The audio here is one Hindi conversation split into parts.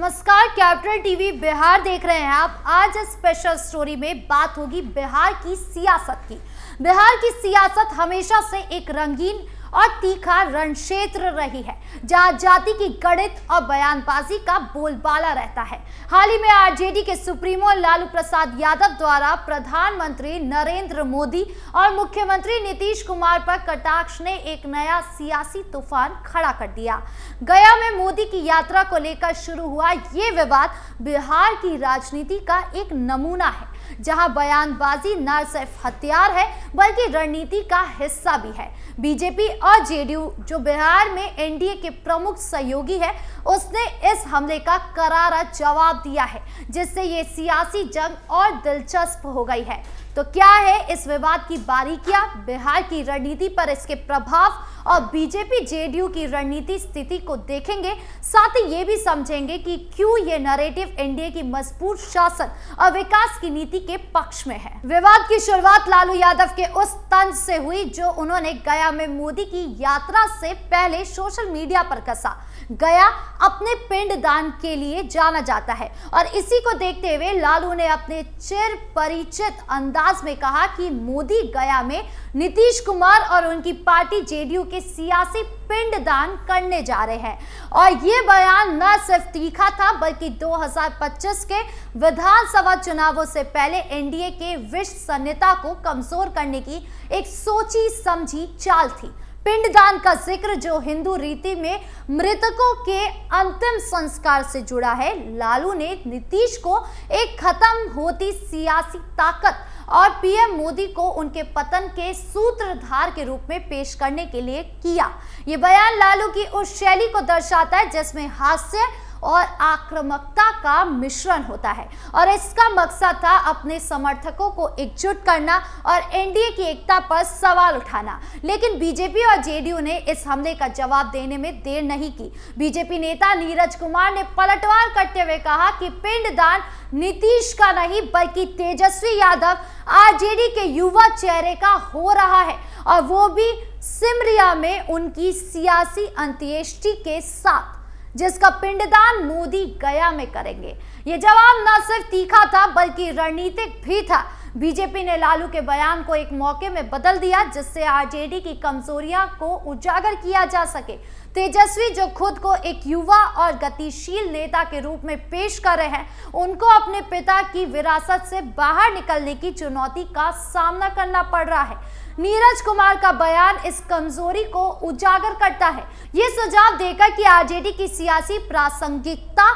नमस्कार, कैपिटल टीवी बिहार देख रहे हैं आप। आज स्पेशल स्टोरी में बात होगी बिहार की सियासत की। बिहार की सियासत हमेशा से एक रंगीन और तीखा रणक्षेत्र रही है, जहां जाति की गणित और बयानबाजी का बोलबाला रहता है। हाल ही में आरजेडी के सुप्रीमो लालू प्रसाद यादव द्वारा प्रधानमंत्री नरेंद्र मोदी और मुख्यमंत्री नीतीश कुमार पर कटाक्ष ने एक नया सियासी तूफान खड़ा कर दिया। गया में मोदी की यात्रा को लेकर शुरू हुआ ये विवाद बिहार की राजनीति का एक नमूना है, जहां बयानबाजी न सिर्फ हथियार है बल्कि रणनीति का हिस्सा भी है। बीजेपी और जेडीयू, जो बिहार में एनडीए के प्रमुख सहयोगी है, उसने इस हमले का करारा जवाब दिया है, जिससे ये सियासी जंग और दिलचस्प हो गई है। तो क्या है इस विवाद की बारीकियां, बिहार की रणनीति पर इसके प्रभाव और बीजेपी जेडीयू की रणनीति स्थिति को देखेंगे। साथ ही ये भी समझेंगे कि क्यों ये नैरेटिव एनडीए की मजबूत शासन और विकास की नीति के पक्ष में है। विवाद की शुरुआत लालू यादव के उस तंज से हुई जो उन्होंने गया में मोदी की यात्रा से पहले सोशल मीडिया पर कसा। गया अपने पिंडदान के लिए जाना जाता है और इसी को देखते हुए लालू ने अपने चिर परिचित अंदाज में कहा कि मोदी गया में नीतीश कुमार और उनकी पार्टी जेडीयू के सियासी पिंडदान करने जा रहे हैं। और ये बयान न सिर्फ तीखा था बल्कि 2025 के विधानसभा चुनावों से पहले एनडीए के विश्व संहिता को कमजोर करने की एक सोची समझी चाल थी। पिंडदान का जिक्र, जो हिंदू रीति में मृतकों के अंतिम संस्कार से जुड़ा है, लालू ने नीतीश को एक खत्म होती सियासी ताकत और पीएम मोदी को उनके पतन के सूत्रधार के रूप में पेश करने के लिए किया। ये बयान लालू की उस शैली को दर्शाता है जिसमें हास्य और आक्रामकता का मिश्रण होता है, और इसका मकसद था अपने समर्थकों को एकजुट करना और एनडीए की एकता पर सवाल उठाना। लेकिन बीजेपी और जेडीयू ने इस हमले का जवाब देने में देर नहीं की। बीजेपी नेता नीरज कुमार ने पलटवार करते हुए कहा कि पिंडदान नीतीश का नहीं बल्कि तेजस्वी यादव आरजेडी के युवा चेहरे का हो रहा है, और वो भी सिमरिया में उनकी सियासी अंत्येष्टि के साथ, जिसका पिंडदान मोदी गया में करेंगे। ये जवाब न सिर्फ तीखा था बल्कि रणनीतिक भी था। बीजेपी ने लालू के बयान को एक मौके में बदल दिया जिससे आरजेडी की कमजोरियां को उजागर किया जा सके। तेजस्वी, जो खुद को एक युवा और गतिशील नेता के रूप में पेश कर रहे हैं, उनको अपने पिता की विरासत से बाहर निकलने की चुनौती का सामना करना पड़ रहा है। नीरज कुमार का बयान इस कमजोरी को उजागर करता है, ये सुझाव देकर कि आरजेडी की सियासी प्रासंगिकता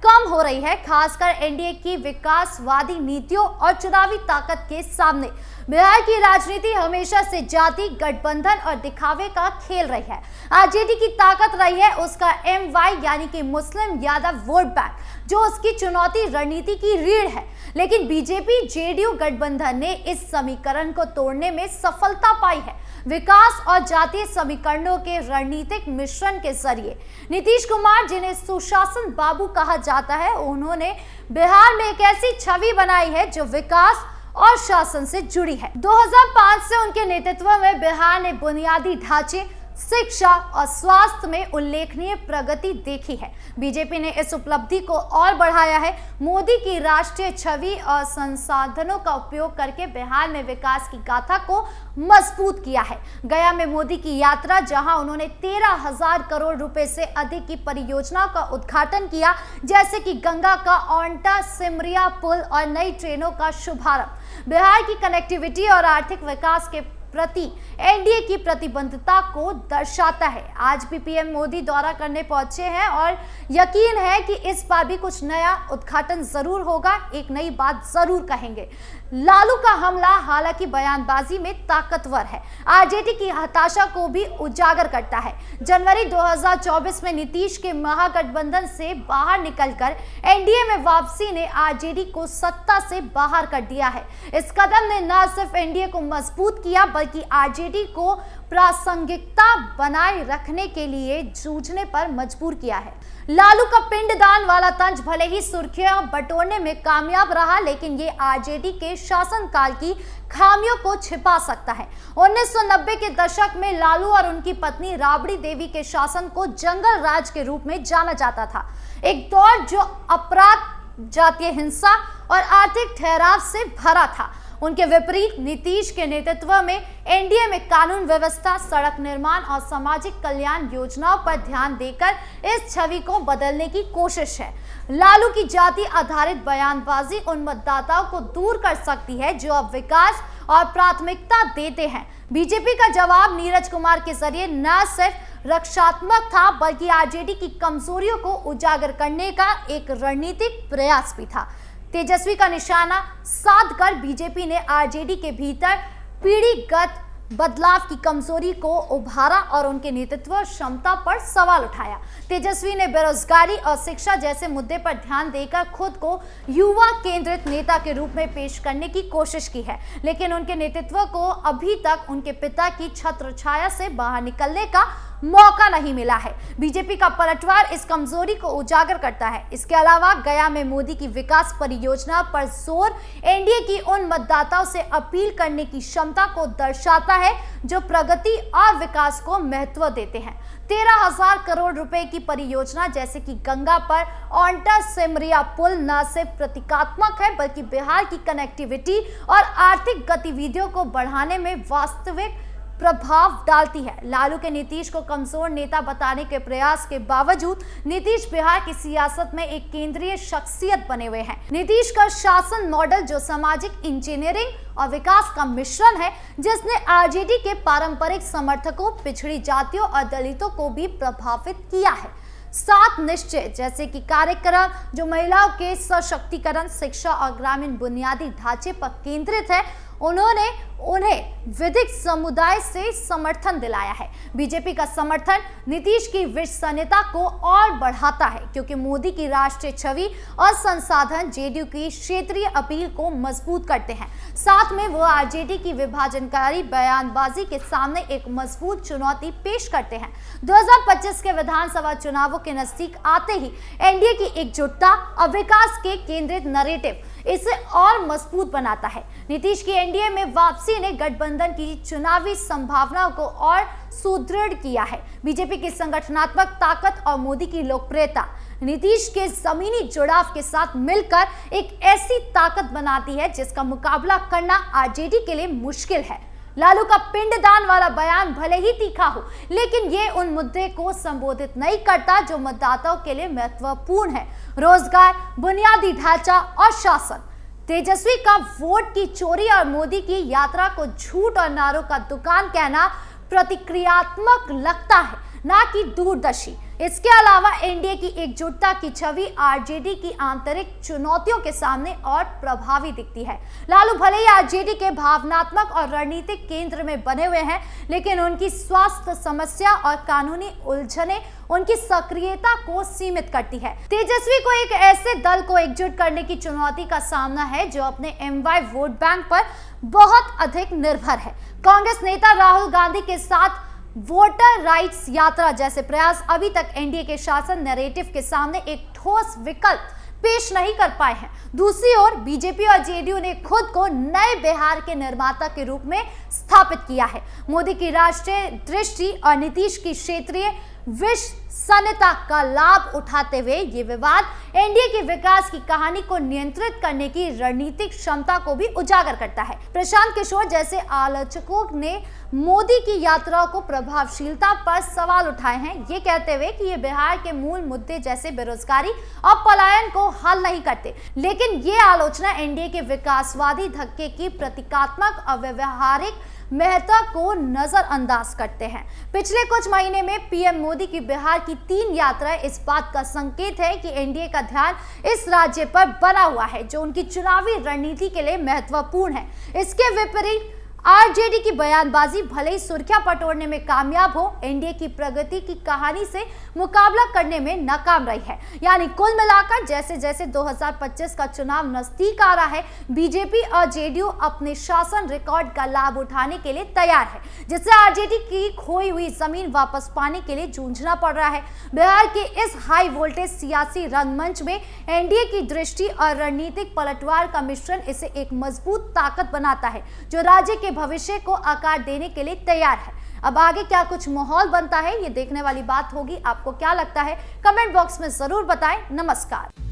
कम हो रही है, खासकर एनडीए की विकासवादी नीतियों और चुनावी ताकत के सामने। बिहार की राजनीति हमेशा से जाति गठबंधन और दिखावे का खेल रही है। आरजेडी की ताकत रही है उसका एमवाई यानी कि मुस्लिम यादव वोट बैंक, जो उसकी चुनौती रणनीति की रीढ़ है। लेकिन बीजेपी जेडीयू गठबंधन ने इस समीकरण को तोड़ने में सफलता पाई है, विकास और जातीय समीकरणों के रणनीतिक मिश्रण के जरिए। नीतीश कुमार, जिन्हें सुशासन बाबू कहा जाता है, उन्होंने बिहार में एक ऐसी छवि बनाई है जो विकास और शासन से जुड़ी है। 2005 से उनके नेतृत्व में बिहार ने बुनियादी ढांचे, शिक्षा और स्वास्थ्य में उल्लेखनीय प्रगति देखी है। बीजेपी ने इस उपलब्धि को और बढ़ाया है। मोदी की राष्ट्रीय छवि और संसाधनों का उपयोग करके बिहार में विकास की गाथा को मजबूत किया है। गया में मोदी की यात्रा, जहां उन्होंने 13,000 करोड़ रुपए से अधिक की परियोजनाओं का उद्घाटन किया, जैसे कि गंगा का औंटा सिमरिया पुल और नई ट्रेनों का शुभारंभ, बिहार की कनेक्टिविटी और आर्थिक विकास के प्रति एनडीए की प्रतिबद्धता को दर्शाता है। आज भी पीएम मोदी दौरा करने पहुंचे हैं और यकीन है कि इस बार भी कुछ नया उद्घाटन जरूर होगा, एक नई बात जरूर कहेंगे। लालू का हमला हालांकि बयानबाजी में ताकतवर है, आरजेडी की हताशा को भी उजागर करता है। जनवरी 2024 में नीतीश के महागठबंधन से बाहर निकलकर एनडीए में वापसी ने आरजेडी को सत्ता से बाहर कर दिया है। इस कदम ने न सिर्फ एनडीए को मजबूत किया बल्कि आरजेडी को प्रासंगिकता बनाए रखने के लिए जूझने पर मजबूर किया है। लालू का पिंडदान वाला तंज भले ही सुर्खियां बटोरने में कामयाब रहा, लेकिन ये आरजेडी के शासनकाल की खामियों को छिपा सकता है। 1990 के दशक में लालू और उनकी पत्नी राबड़ी देवी के शासन को जंगल राज के रूप में जाना जाता था, एक दौर जो अपराध, जातीय हिंसा और आर्थिक ठहराव से भरा था। उनके विपरीत नीतीश के नेतृत्व में एनडीए में कानून व्यवस्था, सड़क निर्माण और सामाजिक कल्याण योजनाओं पर ध्यान देकर इस छवि को बदलने की कोशिश है। लालू की जाति आधारित बयानबाजी उन मतदाताओं को दूर कर सकती है जो अब विकास और प्राथमिकता देते हैं। बीजेपी का जवाब नीरज कुमार के जरिए न सिर्फ रक्षात्मक था, बल्कि आरजेडी की कमजोरियों को उजागर करने का एक रणनीतिक प्रयास भी था। तेजस्वी का निशाना साधकर बीजेपी ने आरजेडी के भीतर पीढ़ीगत बदलाव की कमजोरी को उभारा और उनके नेतृत्व क्षमता पर सवाल उठाया। तेजस्वी ने बेरोजगारी और शिक्षा जैसे मुद्दे पर ध्यान देकर खुद को युवा केंद्रित नेता के रूप में पेश करने की कोशिश की है, लेकिन उनके नेतृत्व को अभी तक उनके पिता की छत्रछाया से बाहर निकलने का मौका नहीं मिला है। बीजेपी का पलटवार इस कमजोरी को उजागर करता है। इसके अलावा गया में मोदी की विकास परियोजना पर जोर एनडीए की उन मतदाताओं से अपील करने की क्षमता को दर्शाता है जो प्रगति और विकास को महत्व देते हैं। 13,000 करोड़ रुपए की परियोजना जैसे कि गंगा पर औंटा सिमरिया पुल न सिर्फ प्रतीकात्मक है, बल्कि बिहार की कनेक्टिविटी और आर्थिक गतिविधियों को बढ़ाने में वास्तविक प्रभाव डालती है। लालू के नीतीश को कमजोर नेता बताने के प्रयास के बावजूद नीतीश बिहार की सियासत में एक केंद्रीय शख्सियत बने हुए हैं। नीतीश का शासन मॉडल जो सामाजिक इंजीनियरिंग और विकास का मिश्रण है, जिसने आरजेडी के पारंपरिक समर्थकों, पिछड़ी जातियों और दलितों को भी प्रभावित किया है। 7 निश्चय जैसे कि कार्यक्रम जो महिलाओं के सशक्तिकरण, शिक्षा और ग्रामीण बुनियादी ढांचे पर केंद्रित है, उन्होंने उन्हें विधिक समुदाय से समर्थन दिलाया है। बीजेपी का समर्थन नीतीश की विश्वसनीयता को और बढ़ाता है, क्योंकि मोदी की राष्ट्रीय छवि और संसाधन जेडीयू की क्षेत्रीय अपील को मजबूत करते हैं। साथ में वो आरजेडी की विभाजनकारी बयानबाजी के सामने एक मजबूत चुनौती पेश करते हैं। 2025 के विधानसभा चुनावों के नजदीक आते ही एनडीए की एकजुटता और विकास के केंद्रित नैरेटिव इसे और मजबूत बनाता है। नीतीश की एनडीए में वापसी ने गठबंधन की चुनावी संभावनाओं को और सुदृढ़ किया है। बीजेपी की संगठनात्मक ताकत और मोदी की लोकप्रियता नीतीश के जमीनी जुड़ाव के साथ मिलकर एक ऐसी ताकत बनाती है जिसका मुकाबला करना आरजेडी के लिए मुश्किल है। लालू का पिंडदान वाला बयान भले ही तीखा हो, लेकिन ये उन मुद्दे को संबोधित नहीं करता जो मतदाताओं के लिए महत्वपूर्ण है: रोजगार, बुनियादी ढांचा और शासन। तेजस्वी का वोट की चोरी और मोदी की यात्रा को झूठ और नारों का दुकान कहना प्रतिक्रियात्मक लगता है, ना कि दूरदर्शी। इसके अलावा एनडीए की एकजुटता की छवि आरजेडी की आंतरिक चुनौतियों के सामने और प्रभावी दिखती है। लालू भले ही आरजेडी के भावनात्मक और रणनीतिक केंद्र में बने हुए हैं, लेकिन उनकी स्वास्थ्य समस्या और कानूनी उलझने उनकी सक्रियता को सीमित करती है। तेजस्वी को एक ऐसे दल को एकजुट करने की चुनौती का सामना है जो अपने एमवाई वोट बैंक पर बहुत अधिक निर्भर है। कांग्रेस नेता राहुल गांधी के साथ वोटर राइट्स यात्रा जैसे प्रयास अभी तक एनडीए के शासन नैरेटिव के सामने एक ठोस विकल्प पेश नहीं कर पाए हैं। दूसरी ओर बीजेपी और जेडीयू ने खुद को नए बिहार के निर्माता के रूप में स्थापित किया है। मोदी की राष्ट्रीय दृष्टि और नीतीश की क्षेत्रीय विश्वसनीयता का लाभ उठाते हुए ये विवाद एनडीए के विकास की कहानी को नियंत्रित करने की रणनीतिक क्षमता को भी उजागर करता है। प्रशांत किशोर जैसे आलोचकों ने मोदी की यात्राओं को प्रभावशीलता पर सवाल उठाए हैं, ये कहते हुए कि ये बिहार के मूल मुद्दे जैसे बेरोजगारी और पलायन को हल नहीं करते, लेकिन ये आलोचना एनडीए के विकासवादी धक्के की प्रतीकात्मक और व्यवहारिक महत्व को नजरअंदाज करते हैं। पिछले कुछ महीने में पीएम मोदी की बिहार की 3 यात्राएं इस बात का संकेत है कि एनडीए का ध्यान इस राज्य पर बना हुआ है जो उनकी चुनावी रणनीति के लिए महत्वपूर्ण है। इसके विपरीत आरजेडी की बयानबाजी भले ही सुर्खियां बटोरने में कामयाब हो, एनडीए की प्रगति की कहानी से मुकाबला करने में नाकाम रही है। यानी कुल मिलाकर जैसे जैसे 2025 का चुनाव नजदीक आ रहा है, बीजेपी और जेडीयू अपने शासन रिकॉर्ड का लाभ उठाने के लिए तैयार है, जिससे आरजेडी की खोई हुई जमीन वापस पाने के लिए जूझना पड़ रहा है। बिहार के इस हाई वोल्टेज सियासी रंगमंच में एनडीए की दृष्टि और रणनीतिक पलटवार का मिश्रण इसे एक मजबूत ताकत बनाता है, जो राज्य के भविष्य को आकार देने के लिए तैयार है। अब आगे क्या कुछ माहौल बनता है, ये देखने वाली बात होगी। आपको क्या लगता है, कमेंट बॉक्स में जरूर बताएं। नमस्कार।